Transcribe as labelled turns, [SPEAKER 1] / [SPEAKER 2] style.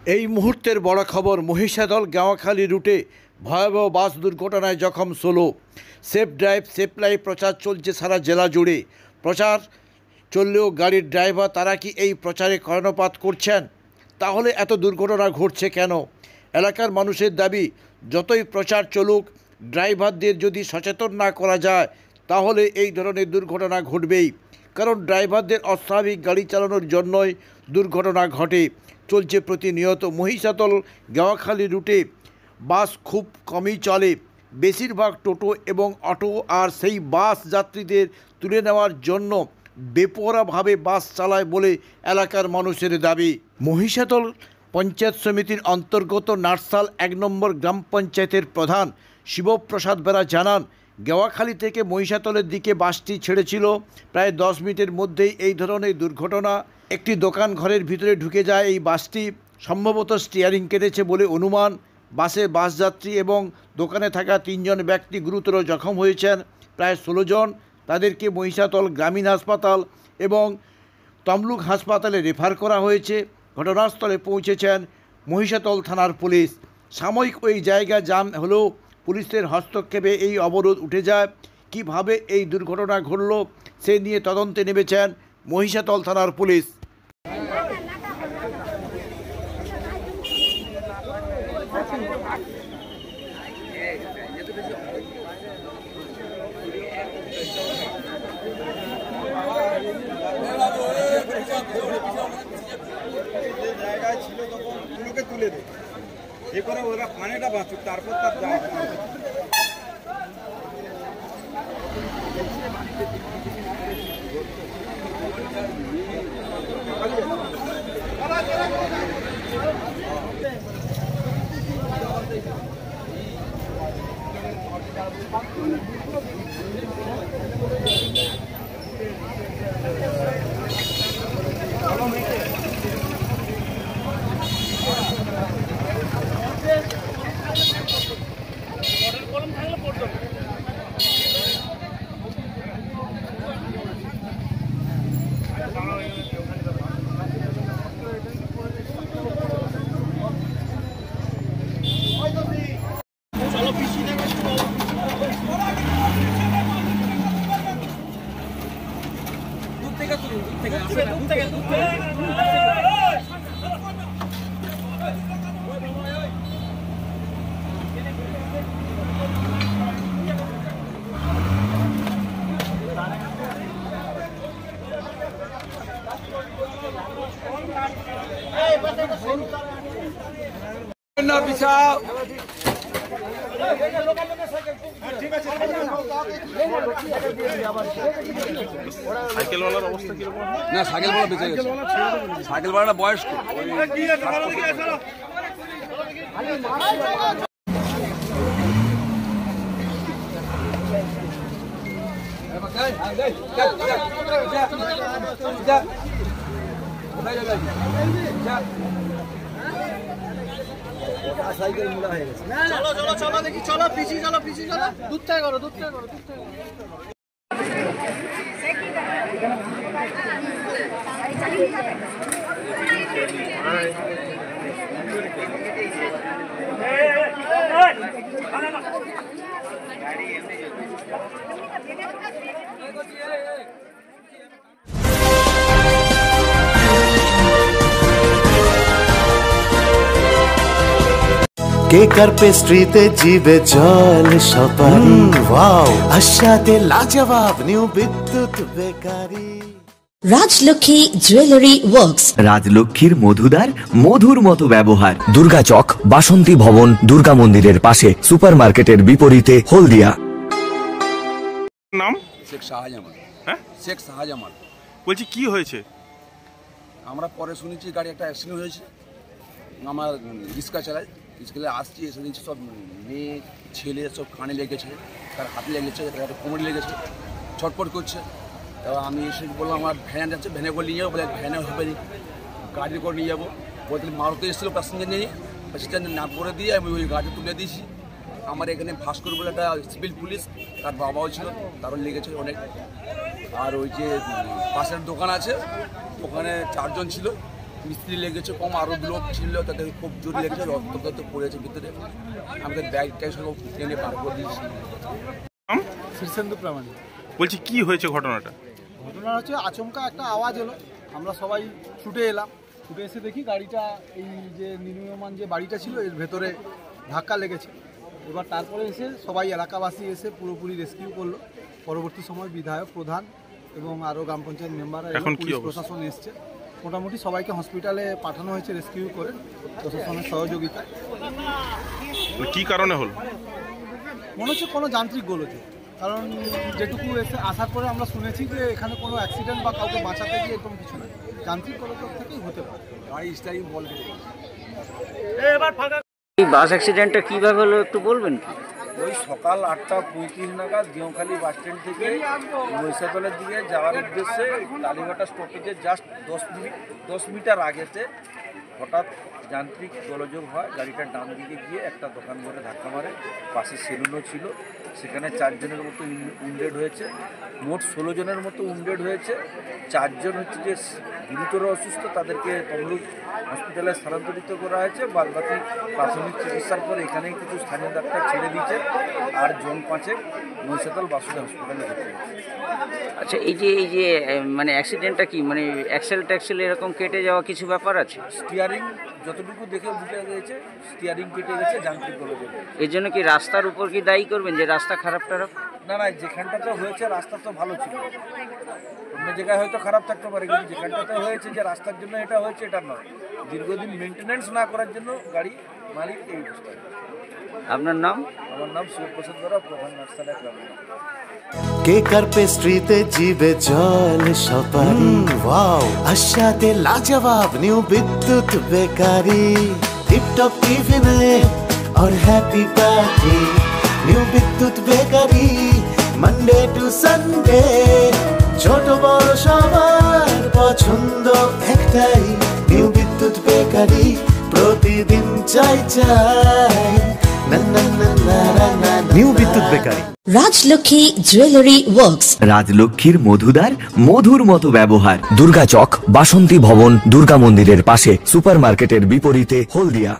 [SPEAKER 1] এই মুহূর্তের বড় খবর, মহিষাদল গাওয়াখালী রুটে ভয়াবহ বাস দুর্ঘটনায় জখম 16। সেফ ড্রাইভ সেফ লাইফ প্রচার চলছে সারা জেলা জুড়ে। প্রচার চললেও গাড়ির ড্রাইভার তারা কি এই প্রচারে কর্ণপাত করছেন? তাহলে এত দুর্ঘটনা ঘটছে কেন? এলাকার মানুষের দাবি, যতই প্রচার চলুক, ড্রাইভারদের যদি সচেতন না করা যায় তাহলে এই ধরনের দুর্ঘটনা ঘটবেই। কারণ ড্রাইভারদের অস্বাভাবিক গাড়ি চালানোর জন্যই দুর্ঘটনা ঘটে। চলছে প্রতিনিয়ত। মহিষাদল গাওয়াখালী রুটে বাস খুব কমই চলে, বেশিরভাগ টোটো এবং অটো। আর সেই বাস যাত্রীদের তুলে নেওয়ার জন্য বেপরোয়াভাবে বাস চালায় বলে এলাকার মানুষের দাবি। মহিষাদল পঞ্চায়েত সমিতির অন্তর্গত নার্সাল 1 নম্বর গ্রাম পঞ্চায়েতের প্রধান শিবপ্রসাদ বেরা জানান, গাওয়াখালী থেকে মহিষাদলের দিকে বাসটি ছেড়েছিল। প্রায় 10 মিনিটের মধ্যেই এই ধরনের দুর্ঘটনা। একটি দোকান ঘরের ভিতরে ঢুকে যায় এই বাসটি। সম্ভবত স্টিয়ারিং কেটেছে বলে অনুমান। বাসে বাসযাত্রী এবং দোকানে থাকা 3 জন ব্যক্তি গুরুতর জখম হয়েছেন। প্রায় 16 জন। তাদেরকে মহিষাদল গ্রামীণ হাসপাতাল এবং তমলুক হাসপাতালে রেফার করা হয়েছে। ঘটনাস্থলে পৌঁছেছেন মহিষাদল থানার পুলিশ। সাময়িক ওই জায়গা জাম হলেও পুলিশের হস্তক্ষেপে এই অবরোধ উঠে যায়। কিভাবে এই দুর্ঘটনা ঘটল সে নিয়ে তদন্তে নেমেছেন মহিষাদল থানার পুলিশ।
[SPEAKER 2] জায়গায় ছিল তখন ওগুলোকে তুলে দেয়, এ করে ওরা পানিটা বাঁচুক, তারপর তার
[SPEAKER 3] সাইকেলওয়ালার অবস্থা কিরকম? না, সাইকেলওয়ালা বেঁচে গেছে। সাইকেলওয়ালাটা বয়স্ক।
[SPEAKER 2] সাইকেল মুড়া হয়ে গেছে।
[SPEAKER 4] চলো চলো চলো দেখি, চলো পিছিয়ে চলো, পিছিয়ে চলো, দূর থেকে করো, দূর থেকে করো, দূর থেকে করো।
[SPEAKER 5] কেকার পেস্ট্রিতে জিবে জল সপারি, ওয়াও আশাতে লাজবাব new Bidyut bakery.
[SPEAKER 6] Rajlakshmi jewellery works,
[SPEAKER 7] রাজলক্ষ্মীর মধুদার, মধুর মতো ব্যবহার।
[SPEAKER 8] দুর্গা চক, বাসন্তী ভবন, দুর্গা মন্দিরের পাশে, সুপার মার্কেটের বিপরীতে, হলদিয়া।
[SPEAKER 3] নাম?
[SPEAKER 2] শেখ শাহজামাল।
[SPEAKER 3] হ্যাঁ,
[SPEAKER 2] শেখ শাহজামাল।
[SPEAKER 3] বলছি কি হয়েছে?
[SPEAKER 2] আমরা পরে শুনেছি গাড়ি একটা অ্যাক্সিডেন্ট হয়েছে। আমার রিক্সা চালাই, রিক্সালে আসছি, এসে দিচ্ছি সব মেয়ে ছেলে সব কানে লেগেছে, তার হাতে লেগেছে, তার কোমরে লেগেছে, ছটপট করছে। এবার আমি এসে বললাম আমার ভ্যান যাচ্ছে, ভ্যানে করে নিয়ে যাবো। বলে ভ্যানে হবে না, গাড়ি করে নিয়ে যাবো। বলতে মারুতি এসেছিলো প্যাসেঞ্জার নিয়ে, প্যাসেঞ্জার না করে দিয়ে আমি ওই গাড়ি তুলে দিয়েছি। আমার এখানে ভাস্কর বলে একটা সিভিল পুলিশ, তার বাবাও ছিল, তারও লেগেছে অনেক। আর ওই যে পাশের দোকান আছে, ওখানে 4 জন ছিল, মিস্ত্রি লেগেছে কম, আরও লোক ছিল, তাদের খুব জোর লেগেছে, রক্ত পড়েছে ভিতরে। আমাদের ব্যাগটাই সব টেনে বার করে দিয়েছি।
[SPEAKER 4] শীর্ষেন্দু প্রামাণিক।
[SPEAKER 3] বলছি কি হয়েছে ঘটনাটা?
[SPEAKER 4] ঘটনা হচ্ছে আচমকা একটা আওয়াজ এলো, আমরা সবাই ছুটে এলাম। ছুটে এসে দেখি গাড়িটা, এই যে নির্মীয়মান যে বাড়িটা ছিল এর ভেতরে ধাক্কা লেগেছে। এবার তারপরে এসে সবাই এলাকাবাসী এসে পুরোপুরি রেস্কিউ করলো। পরবর্তী সময় বিধায়ক, প্রধান এবং আরও গ্রাম পঞ্চায়েত মেম্বাররা,
[SPEAKER 3] এখন কি
[SPEAKER 4] পুলিশ
[SPEAKER 3] অবস্থা?
[SPEAKER 4] প্রশাসন এসছে। মোটামুটি সবাইকে হসপিটালে পাঠানো হয়েছে রেস্কিউ করে প্রশাসনের সহযোগিতায়।
[SPEAKER 3] কি কারণে হলো?
[SPEAKER 4] মনে হচ্ছে কোনো যান্ত্রিক গোলযোগ, কারণ যেটুকু এসে আসার পরে আমরা শুনেছি যে এখানে কোনো অ্যাক্সিডেন্ট বা কাউকে বাঁচাতে গিয়ে এরকম কিছু না, যান্ত্রিক গোলযোগ থেকেই হতে পারে।
[SPEAKER 2] গাড়ি স্টাইল বল
[SPEAKER 9] এই বাস অ্যাক্সিডেন্টটা কীভাবে হলো একটু বলবেন কি?
[SPEAKER 10] ওই সকাল 8:35 নাগাদ দিয়ংখালী বাস স্ট্যান্ড থেকে মহিষাদলের দিকে যাওয়ার উদ্দেশ্যে কালীঘাটা স্টপেজে জাস্ট 10 মিটার আগেতে হঠাৎ যান্ত্রিক গোলযোগ হয়। গাড়িটার ডান দিকে গিয়ে একটা দোকান ঘরে ধাক্কা মারে, পাশে সেলুনও ছিল। সেখানে 4 জনের মতো উন্ডেড হয়েছে, মোট 16 জনের মতো উন্ডেড হয়েছে। 4 জন হচ্ছে যে গুরুতর অসুস্থ, তাদেরকে তমলুক হসপিটালে স্থানান্তরিত করা হয়েছে। বাদবাকি প্রাথমিক চিকিৎসার পর এখানেই কিছু স্থানীয় ডাক্তার ছেড়ে দিয়েছে, আর জন 5 মহিষাদল বাসুদেব হসপিটালে ভর্তি হয়েছে।
[SPEAKER 9] আচ্ছা, এই যে মানে অ্যাক্সিডেন্টটা কি, মানে অ্যাক্সেল ট্যাক্সেল এরকম কেটে যাওয়া কিছু ব্যাপার আছে?
[SPEAKER 10] স্টিয়ারিং যতটুকু দেখে বুঝে গেছে, স্টিয়ারিং কেটে গেছে, যান্ত্রিক গোলযোগ।
[SPEAKER 9] এর জন্য কি রাস্তার উপর কি দায়ী করবেন যে রাস্তা খারাপ টারাপ?
[SPEAKER 10] না, যেখানটাতে হয়েছে রাস্তা তো ভালো ছিল, অন্য জায়গায় হয়তো খারাপ থাকতে পারে, কিন্তু যেখানটাতে হয়েছে যে রাস্তার জন্য এটা হয়েছে এটা নয়। দীর্ঘদিন মেনটেন্যান্স না করার জন্য গাড়ি মালিক এই অবস্থায়।
[SPEAKER 9] আপনার নাম?
[SPEAKER 10] আমার নাম শিবপ্রসাদ বরা, প্রধান নার্সারি ক্লাব।
[SPEAKER 5] কেকার পেস্ট্রিতে জিবে জল সপারি, ওয়াও আশাতে লাজবাব নিউ বিদ্যুৎ বেকারি, টিপটপ টিফিনে और happy party, new Bidyut bakery, Monday to Sunday, ছোট বড় সবার পছন্দ একটাই, নিউ বিদ্যুৎ বেকারি, প্রতিদিন চাই চাই না না না না না। New Bidyut bakery.
[SPEAKER 6] Rajlakshmi jewellery works.
[SPEAKER 7] রাজলক্ষ্মীর মধুদার মধুর মতো ব্যবহার।
[SPEAKER 8] দুর্গা চক, বাসন্তী ভবন, দুর্গা মন্দিরের পাশে, সুপার মার্কেটের বিপরীতে, হলদিয়া।